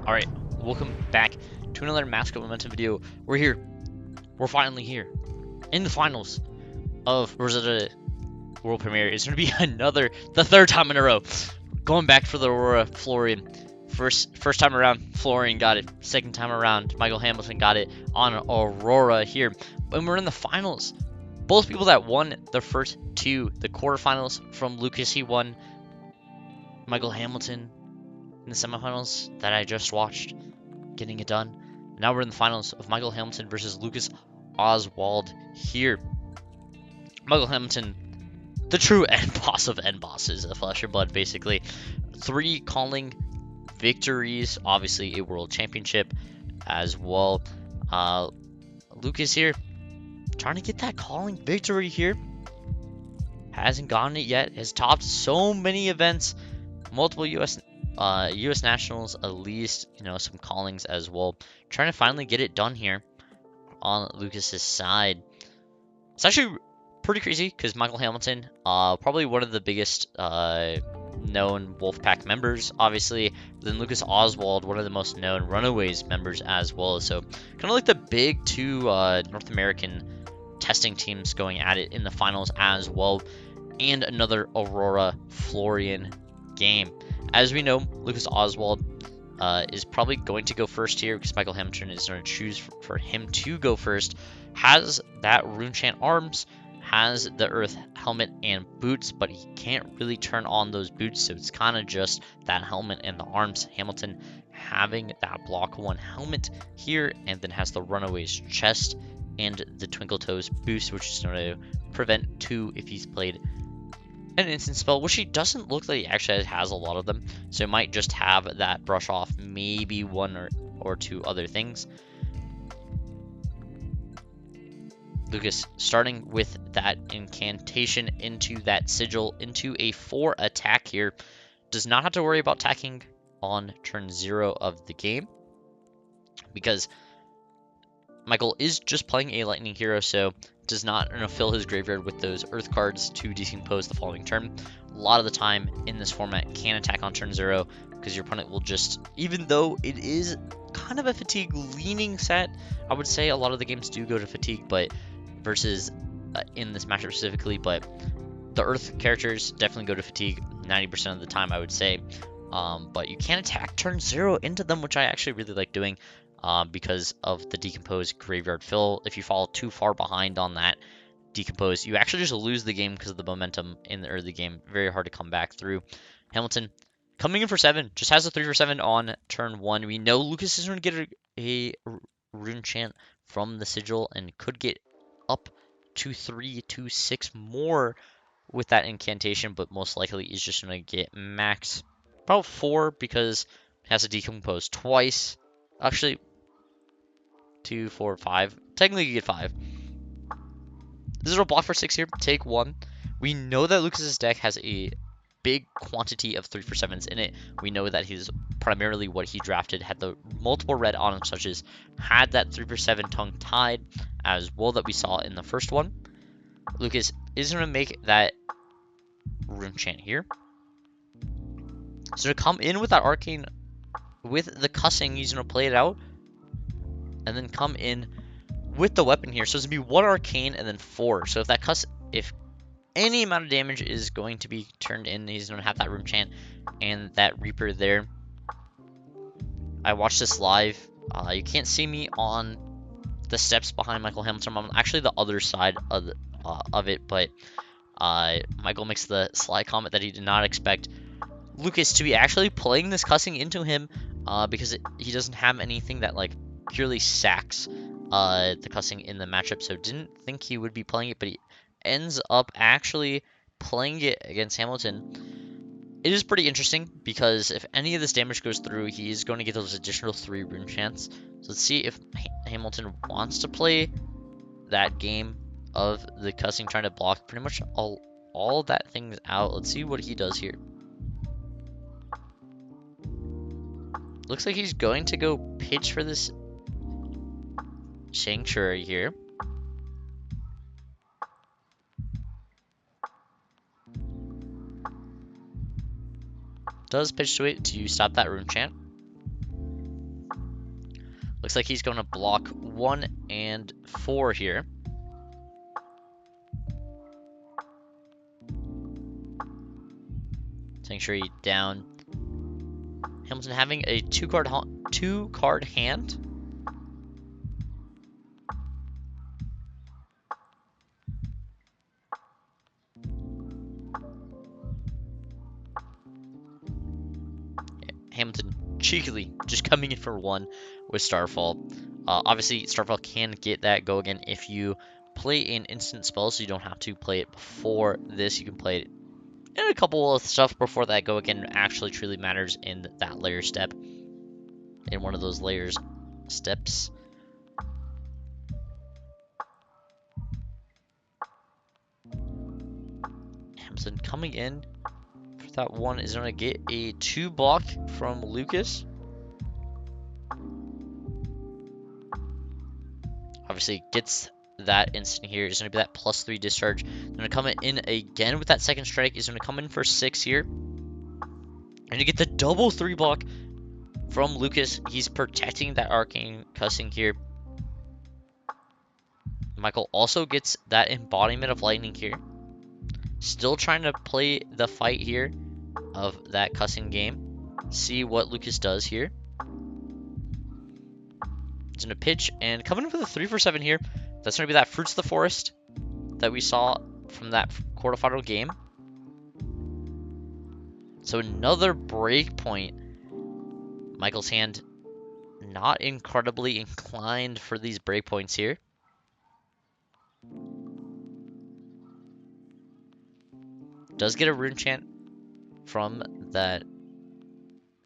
Alright, welcome back to another Mask Momentum video. We're here. We're finally here. In the finals of Rosetta World Premiere. It's going to be the third time in a row. Going back for the Aurora, Florian. First time around, Florian got it. Second time around, Michael Hamilton got it on Aurora here. When we're in the finals, both people that won the first two, the quarterfinals from Lucas, he won. Michael Hamilton in the semifinals that I just watched, getting it done. Now we're in the finals of Michael Hamilton versus Lucas Oswald here. Michael Hamilton, the true end boss of end bosses, a flesh and blood, basically. 3 calling victories, obviously a world championship as well. Lucas here, trying to get that calling victory here. Hasn't gotten it yet. Has topped so many events, multiple U.S. Nationals, at least, some callings as well. Trying to finally get it done here on Lucas's side. It's actually pretty crazy because Michael Hamilton, probably one of the biggest known Wolfpack members, obviously. Then Lucas Oswald, one of the most known Runaways members as well. So kind of like the big 2 North American testing teams going at it in the finals as well. And another Aurora Florian game. As we know, Lucas Oswald is probably going to go first here because Michael Hamilton is going to choose for him to go first. Has that Runechant arms, has the Earth helmet and boots, but he can't really turn on those boots, so it's kind of just that helmet and the arms. Hamilton having that Block 1 helmet here, and then has the Runaway's chest and the Twinkle Toes boost, which is going to prevent 2 if he's played an instant spell, which he doesn't look like he actually has a lot of them, so it might just have that brush off maybe 1 or 2 other things. Lucas starting with that incantation into that sigil into a 4 attack here. Does not have to worry about attacking on turn 0 of the game because Michael is just playing a lightning hero, so does not fill his graveyard with those earth cards to decompose the following turn. A lot of the time in this format can attack on turn 0 because your opponent will just, even though it is kind of a fatigue leaning set, I would say a lot of the games do go to fatigue, but versus in this matchup specifically, but the earth characters definitely go to fatigue 90% of the time, I would say. But you can attack turn 0 into them, which I actually really like doing. Because of the decomposed graveyard fill. If you fall too far behind on that decompose, you actually just lose the game because of the momentum in the early game. Very hard to come back through. Hamilton coming in for 7, just has a 3 for 7 on turn 1. We know Lucas is going to get a Runechant from the sigil and could get up to 3 to 6 more with that incantation, but most likely is just going to get max about 4 because it has to decompose twice. Actually, 2, 4, 5. Technically, you get 5. This is a block for 6 here. Take 1. We know that Lucas's deck has a big quantity of 3 for 7s in it. We know that he's primarily what he drafted had the multiple red on him, such as had that 3 for 7 tongue tied as well that we saw in the first one. Lucas is going to make that Runechant here. So to come in with that arcane, with the cussing, he's going to play it out. And then come in with the weapon here. So it's going to be 1 arcane and then 4. So if any amount of damage is going to be turned in, he's going to have that Runechant and that Reaper there. I watched this live. You can't see me on the steps behind Michael Hamilton. I'm actually the other side of it, but Michael makes the sly comment that he did not expect Lucas to be actually playing this cussing into him because he doesn't have anything that purely sacks the cussing in the matchup, so didn't think he would be playing it, but he ends up actually playing it against Hamilton. It is pretty interesting because if any of this damage goes through, he is going to get those additional 3 Runechants. So let's see if Hamilton wants to play that game of the cussing, trying to block pretty much all that things out. Let's see what he does here. Looks like he's going to go pitch for this Sanctuary here. Does pitch to it to stop that Runechant. Looks like he's going to block 1 and 4 here. Making sure he down. Hamilton having a two card hand. Hamilton cheekily just coming in for 1 with Starfall. Obviously, Starfall can get that go again if you play an instant spell, so you don't have to play it before this. You can play it and a couple of stuff before that go again actually truly matters in that layer step. In one of those layers steps. Hamilton coming in for that 1 is going to get a 2 block from Lucas. Obviously gets that instant here. Is going to be that +3 discharge. Going to come in again with that second strike. Is going to come in for 6 here. And you get the double 3 block from Lucas. He's protecting that arcane cussing here. Michael also gets that embodiment of lightning here. Still trying to play the fight here of that cussing game. See what Lucas does here. He's going to pitch and coming in for the 3 for 7 here. That's going to be that Fruits of the Forest that we saw from that quarterfinal game. So another break point. Michael's hand not incredibly inclined for these breakpoints here. Does get a rune chant from that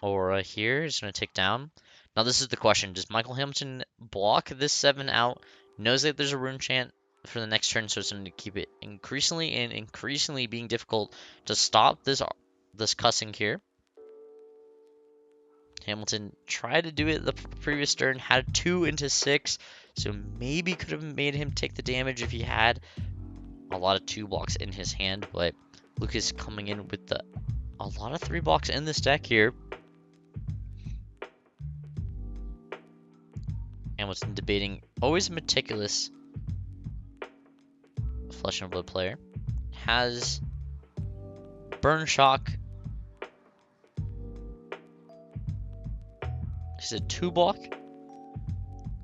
Aurora here. He's going to take down. Now this is the question. Does Michael Hamilton block this 7 out? Knows that there's a rune chant for the next turn, so it's going to keep it increasingly being difficult to stop this cussing here. Hamilton tried to do it the previous turn, had 2 into 6, so maybe could have made him take the damage if he had a lot of 2 blocks in his hand, but Lucas coming in with a lot of 3 blocks in this deck here. Hamilton debating, always meticulous Flesh and Blood player. Has Burn Shock. Is a 2 block.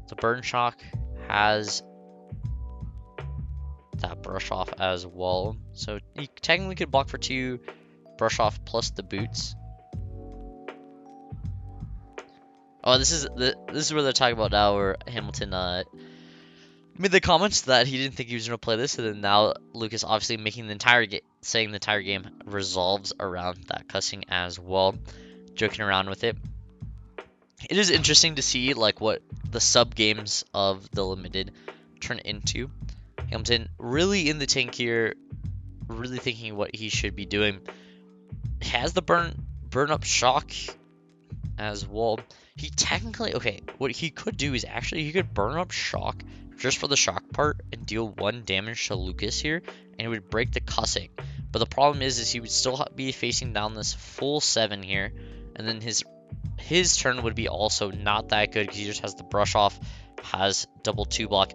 The Burn Shock has that Brush Off as well. So he technically could block for 2 Brush Off plus the boots. Oh, this is where they're talking about now, where Hamilton made the comments that he didn't think he was going to play this, and then now Lucas obviously making the entire saying the entire game revolves around that cussing as well, joking around with it. It is interesting to see like what the sub games of the limited turn into. Hamilton really in the tank here, really thinking what he should be doing. Has the burn up shock as well. He technically, okay, what he could do is actually he could burn up shock just for the shock part and deal 1 damage to Lucas here, and it would break the cussing. But the problem is he would still be facing down this full 7 here, and then his turn would be also not that good because he just has the brush off, has double 2 block.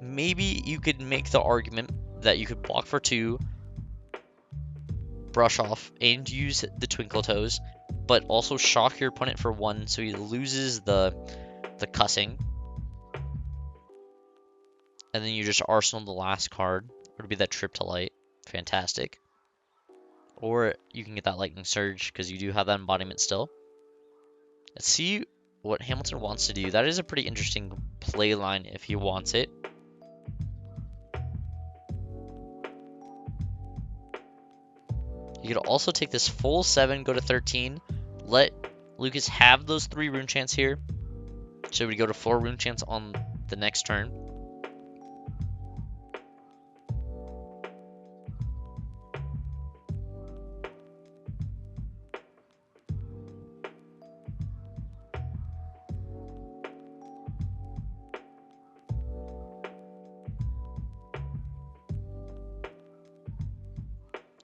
Maybe you could make the argument that you could block for 2, brush off, and use the Twinkle Toes, but also shock your opponent for 1 so he loses the cussing. And then you just arsenal the last card. It would be that Trip to Light. Fantastic. Or you can get that Lightning Surge because you do have that embodiment still. Let's see what Hamilton wants to do. That is a pretty interesting play line if he wants it. You could also take this full 7, go to 13. Let Lucas have those 3 rune chants here. So we go to 4 rune chants on the next turn.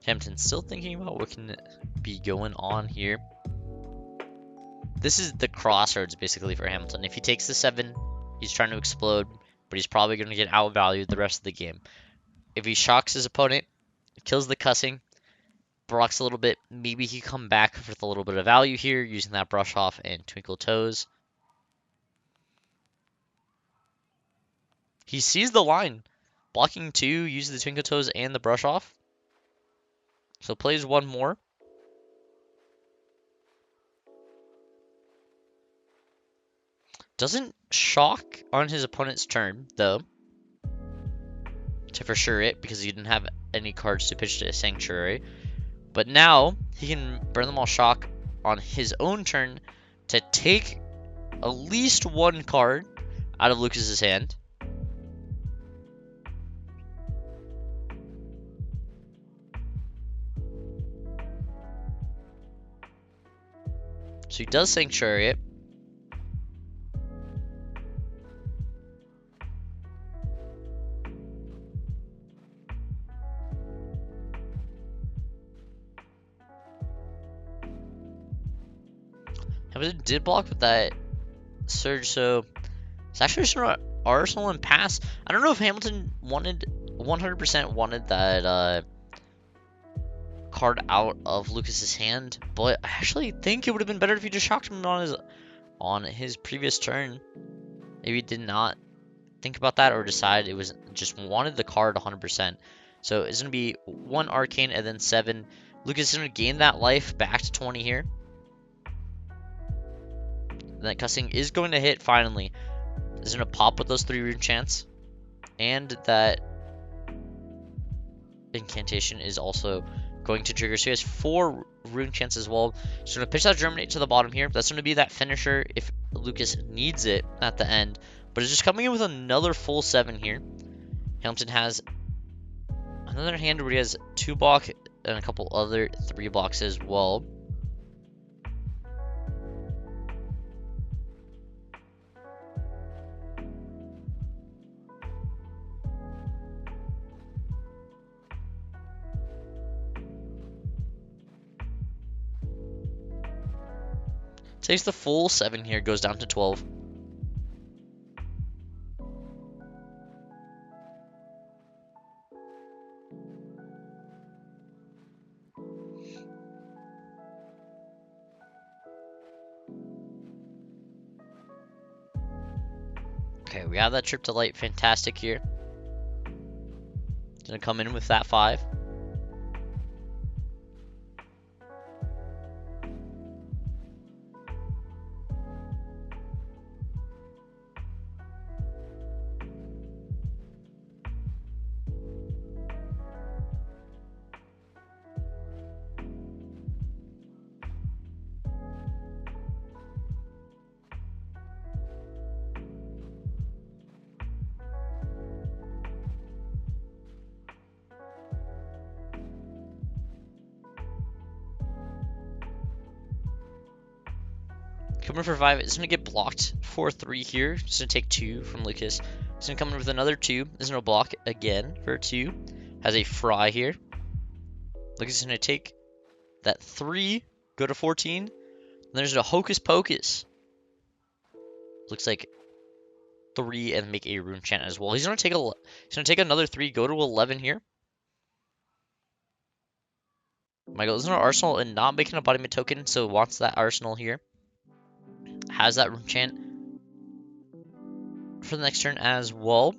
Hamilton's still thinking about what can be going on here. this is the crossroads basically for Hamilton. If he takes the 7, he's trying to explode, but he's probably going to get outvalued the rest of the game. If he shocks his opponent, kills the cussing, blocks a little bit, maybe he come back with a little bit of value here using that brush off and twinkle toes. He sees the line. Blocking 2, uses the twinkle toes and the brush off. So plays 1 more. Doesn't shock on his opponent's turn, though. To for sure it, because he didn't have any cards to pitch to a Sanctuary. But now, he can burn them all shock on his own turn to take at least 1 card out of Lucas's hand. So he does Sanctuary it. Hamilton did block with that Surge, so it's actually just an Arsenal and pass. I don't know if Hamilton 100% wanted that card out of Lucas's hand, but I actually think it would have been better if he just shocked him on his previous turn. Maybe he did not think about that or decide it was just wanted the card 100%. So it's going to be 1 Arcane and then 7. Lucas is going to gain that life back to 20 here. And that cussing is going to hit finally. Is going to pop with those 3 rune chants. And that incantation is also going to trigger. So he has 4 rune chants as well. So going to pitch that Germinate to the bottom here. That's going to be that finisher if Lucas needs it at the end. But it's just coming in with another full 7 here. Hamilton has another hand where he has 2 block and a couple other 3 blocks as well. Takes the full 7 here, goes down to 12. Okay, we have that trip to light. Fantastic here. Gonna come in with that 5. Coming for 5, it's going to get blocked for 3 here. It's going to take 2 from Lucas. It's going to come in with another 2. It's going to block again for 2. Has a fry here. Lucas is going to take that 3, go to 14. And there's a Hocus Pocus. Looks like 3 and make a rune chant as well. He's going to take another 3, go to 11 here. Michael is in our arsenal and not making a embodiment token, so wants that arsenal here. Has that rune chant for the next turn as well.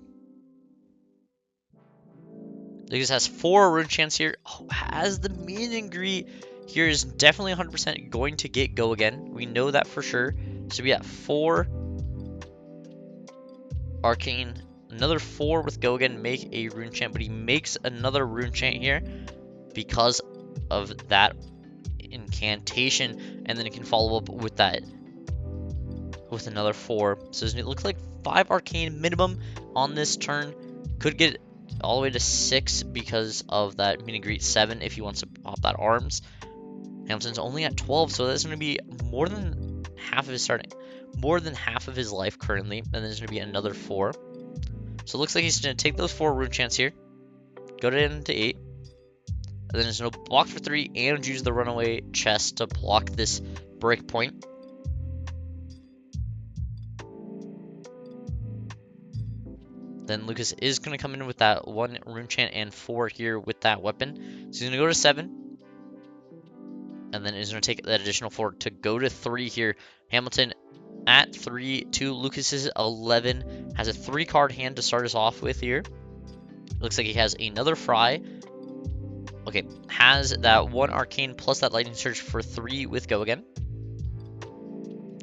Lucas has 4 rune chants here. Oh, has the meet and greet here is definitely 100% going to get go again. We know that for sure. So we got 4 arcane, another 4 with go again, make a rune chant, but he makes another rune chant here because of that incantation, and then it can follow up with that with another 4. So it looks like 5 arcane minimum on this turn. Could get all the way to 6 because of that meet and greet 7 if he wants to pop that arms. Hamilton's only at 12, so that's going to be more than half of his life currently, and then there's going to be another 4. So it looks like he's going to take those 4 rune chants here, go to into 8, and then there's no block for 3, and use the runaway chest to block this breakpoint. then Lucas is going to come in with that 1 rune chant and 4 here with that weapon. So he's going to go to 7. And then he's going to take that additional 4 to go to 3 here. Hamilton at 3 to Lucas's 11. Has a 3-card hand to start us off with here. Looks like he has another Fry. Okay, has that 1 Arcane plus that Lightning Surge for 3 with Go again.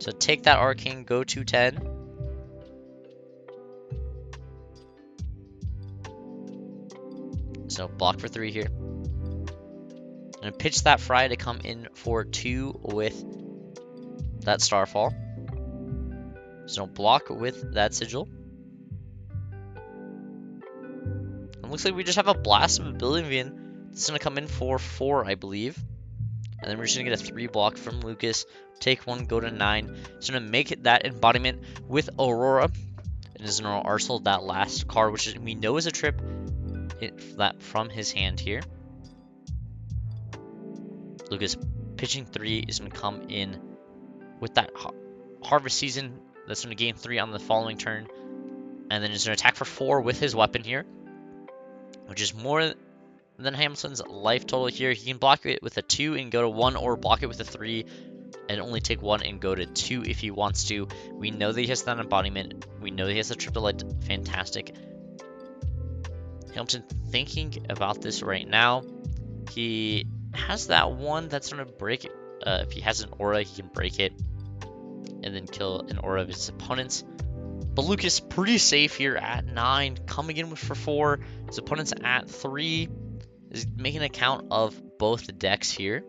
So take that Arcane, go to 10. So block for 3 here. And pitch that Fry to come in for 2 with that Starfall. So block with that Sigil. It looks like we just have a Blast of Oblivion. It's going to come in for 4, I believe. And then we're just going to get a 3 block from Lucas. Take 1, go to 9. It's going to make it that embodiment with Aurora. And is going to arsenal that last card, which we know is a trip that from his hand here. Lucas pitching 3 is going to come in with that Harvest Season. That's going to gain 3 on the following turn. And then he's going to attack for 4 with his weapon here, which is more than Hamilton's life total here. He can block it with a 2 and go to 1, or block it with a 3 and only take 1 and go to 2 if he wants to. We know that he has that embodiment. We know that he has a Triptolite. Fantastic. Hamilton thinking about this right now. He has that 1 that's going to break it. If he has an aura, he can break it and then kill an aura of his opponents. But Lucas pretty safe here at 9, coming in for 4. His opponent's at 3. Is making a count of both the decks here.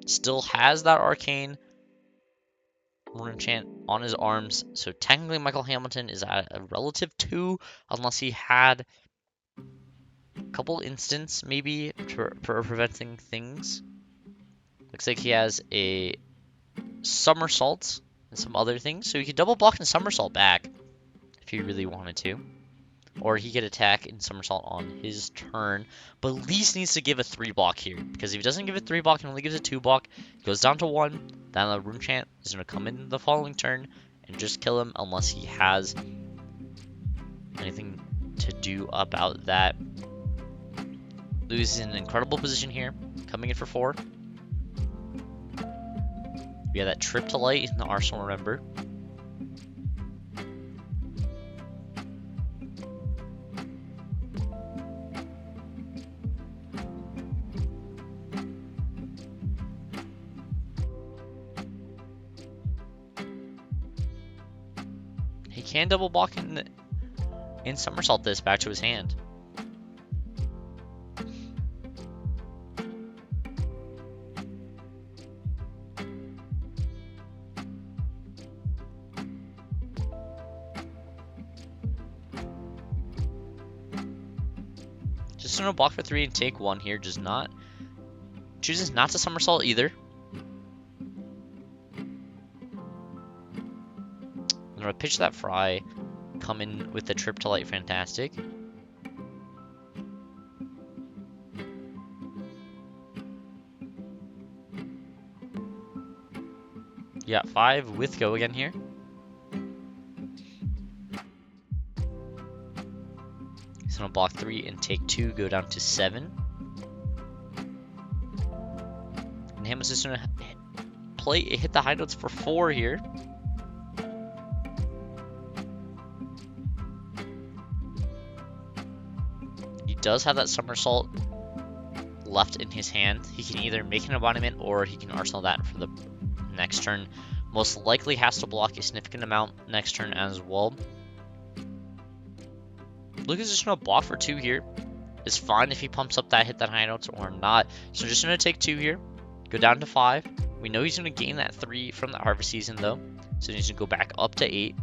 Still has that Arcane Rune Chant on his arms. So technically Michael Hamilton is at a relative 2, unless he had a couple instants maybe for preventing things. Looks like he has a Somersault and some other things. So he could double block and Somersault back if he really wanted to. Or he could attack and Somersault on his turn. But at least needs to give a 3 block here. Because if he doesn't give a 3 block and only gives a 2 block, he goes down to 1. Then the Rune Chant is going to come in the following turn and just kill him unless he has anything to do about that. Loses in an incredible position here. Coming in for 4. We have that Triptolite in the arsenal, remember. He can double block in Somersault this back to his hand. Just gonna block for 3 and take 1 here. Chooses not to Somersault either. I'm gonna pitch that Fry, come in with the Triptolite. Fantastic. You got 5 with Go again here. He's gonna block 3 and take 2, go down to 7. And Hamilton's just gonna hit the high notes for 4 here. He does have that Somersault left in his hand. He can either make an embodiment or he can arsenal that for the next turn. Most likely has to block a significant amount next turn as well. Lucas is just going to block for 2 here. It's fine if he pumps up that hit that high notes or not. So just going to take 2 here. Go down to 5. We know he's going to gain that 3 from the Harvest Season though. So he's going to go back up to 8.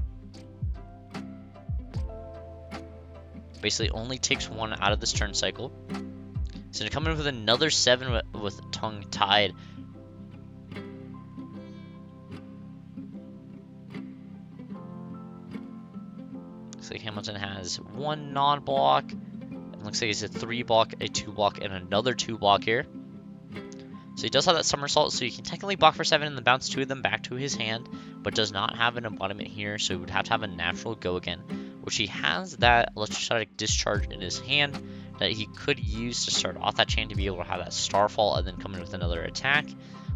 Basically only takes 1 out of this turn cycle. He's going to come in with another 7 with Tongue Tied. Looks like Hamilton has 1 non-block. It looks like it's a 3 block, a 2 block, and another 2 block here. So he does have that somersault, so he can technically block for 7 and then bounce 2 of them back to his hand, but does not have an embodiment here, so he would have to have a natural go again, which he has that electrostatic discharge in his hand that he could use to start off that chain to be able to have that starfall and then come in with another attack.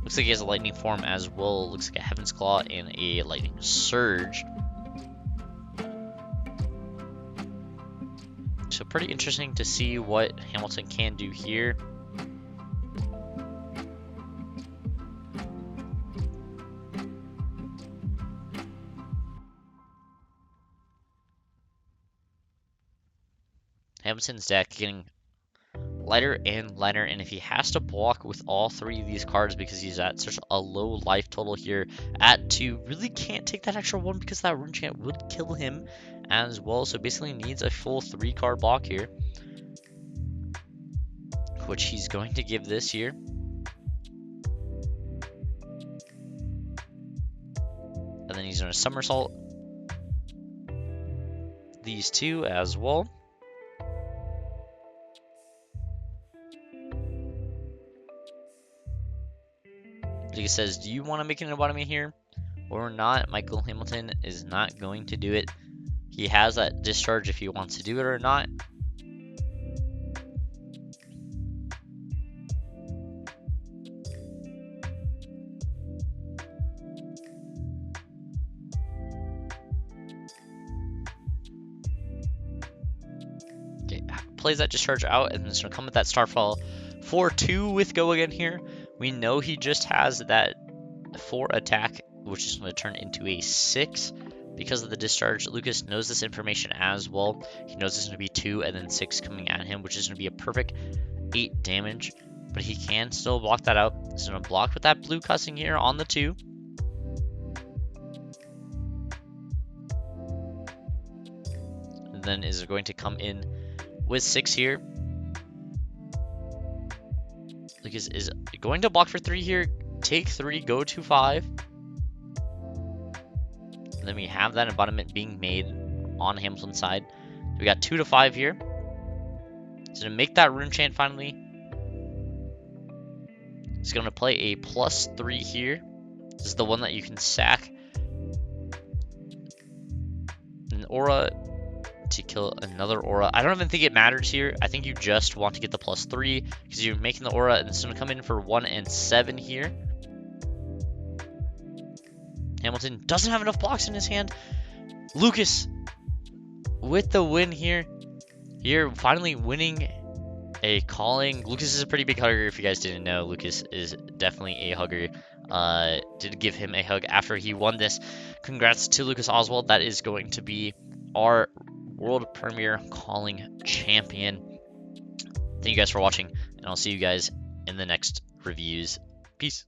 Looks like he has a lightning form as well. Looks like a Heaven's Claw and a lightning surge. So pretty interesting to see what Hamilton can do here. Hamilton's deck getting lighter and lighter, and if he has to block with all 3 of these cards because he's at such a low life total here at 2, really can't take that extra 1 because that rune chant would kill him as well. So basically needs a full 3 card block here, which he's going to give this here. And then he's going to somersault these 2 as well. He says, do you want to make an embodiment here or not? Michael Hamilton is not going to do it. He has that discharge if he wants to do it or not. Okay, plays that discharge out and it's going to come with that starfall for 2 with go again here. We know he just has that 4 attack, which is going to turn into a 6 because of the discharge. Lucas knows this information as well. He knows it's going to be 2 and then 6 coming at him, which is going to be a perfect 8 damage. But he can still block that out. He's going to block with that blue cussing here on the 2. And then is going to come in with 6 here. Lucas is going to block for 3 here, take 3, go to 5. And then we have that embodiment being made on Hamilton's side. We got 2 to 5 here. So to make that rune chant finally, he's going to play a +3 here. This is the one that you can sack an aura to kill another aura. I don't even think it matters here. I think you just want to get the +3 because you're making the aura and it's going to come in for 1 and 7 here. Hamilton doesn't have enough blocks in his hand. Lucas with the win here. Here, finally winning a calling. Lucas is a pretty big hugger. If you guys didn't know, Lucas is definitely a hugger. Did give him a hug after he won this. Congrats to Lucas Oswald. That is going to be our world premiere calling champion. Thank you guys for watching, and I'll see you guys in the next reviews. Peace.